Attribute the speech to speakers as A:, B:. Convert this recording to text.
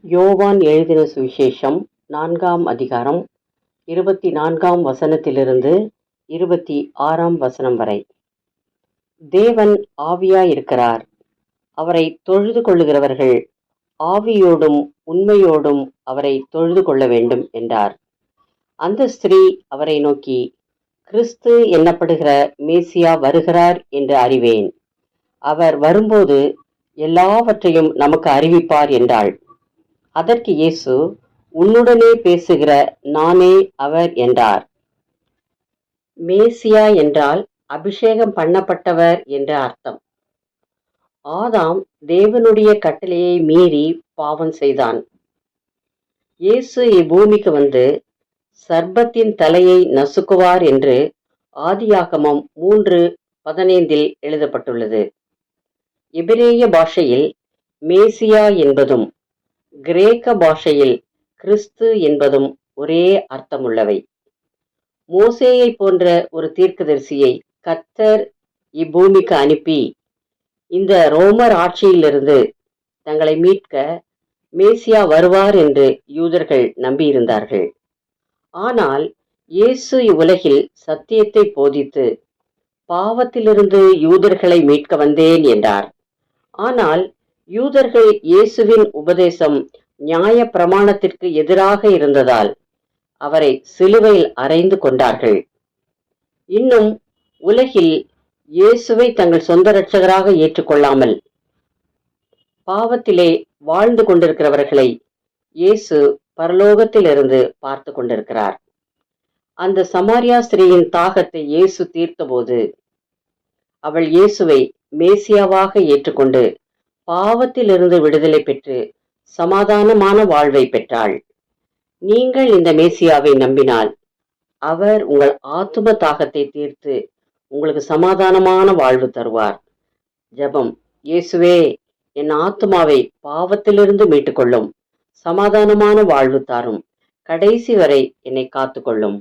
A: யோவான் எழுதின சுவிசேஷம் 4ஆம் அதிகாரம் 24ஆம் வசனத்திலிருந்து 26ஆம் வசனம் வரை. தேவன் ஆவியாயிருக்கிறார். அவரை தொழுது கொள்ளுகிறவர்கள் ஆவியோடும் உண்மையோடும் அவரை தொழுது கொள்ள வேண்டும் என்றார். அந்த ஸ்திரீ அவரை நோக்கி, கிறிஸ்து என்னப்படுகிற மேசியா வருகிறார் என்று அறிவேன். அவர் வரும்போது எல்லாவற்றையும் நமக்கு அறிவிப்பார் என்றாள். அதற்கு இயேசு, உன்னுடனே பேசுகிற நானே அவர் என்றார். மேசியா என்றால் அபிஷேகம் பண்ணப்பட்டவர் என்று அர்த்தம். ஆதாம் தேவனுடைய கட்டளையை மீறி பாவம் செய்தான். இயேசு இப்பூமிக்கு வந்து சர்ப்பத்தின் தலையை நசுக்குவார் என்று ஆதியாகமம் 3:15 எழுதப்பட்டுள்ளது. எபிரேய பாஷையில் மேசியா என்பதும் கிரேக்க பாஷையில் கிறிஸ்து என்பதும் ஒரே அர்த்தமுள்ளவை. மோசேயை போன்ற ஒரு தீர்க்கதரிசியை கர்த்தர் இப்பூமிக்கு அனுப்பி இந்த ரோமர் ஆட்சியிலிருந்து தங்களை மீட்க மேசியா வருவார் என்று யூதர்கள் நம்பியிருந்தார்கள். ஆனால் இயேசு இவ்வுலகில் சத்தியத்தை போதித்து பாவத்திலிருந்து யூதர்களை மீட்க வந்தேன் என்றார். ஆனால் யூதர்கள் இயேசுவின் உபதேசம் நியாய பிரமாணத்திற்கு எதிராக இருந்ததால் அவரை சிலுவையில் அறைந்து கொண்டார்கள். இன்னும் உலகில் இயேசுவை தங்கள் சொந்த இரட்சகராக ஏற்றுக்கொள்ளாமல் பாவத்திலே வாழ்ந்து கொண்டிருக்கிறவர்களை இயேசு பரலோகத்திலிருந்து பார்த்து கொண்டிருக்கிறார். அந்த சமாரியா ஸ்திரீயின் தாகத்தை இயேசு தீர்த்தபோது அவள் இயேசுவை மேசியாவாக ஏற்றுக்கொண்டு பாவத்திலிருந்து விடுதலை பெற்று சமாதானமான வாழ்வை பெற்றாள். நீங்கள் இந்த மேசியாவை நம்பினால் அவர் உங்கள் ஆத்தும தாகத்தை தீர்த்து உங்களுக்கு சமாதானமான வாழ்வு தருவார். ஜெபம். இயேசுவே, என் ஆத்துமாவை பாவத்திலிருந்து மீட்டுக்கொள்ளும், சமாதானமான வாழ்வு தாரும், கடைசி வரை என்னை காத்துக்கொள்ளும்.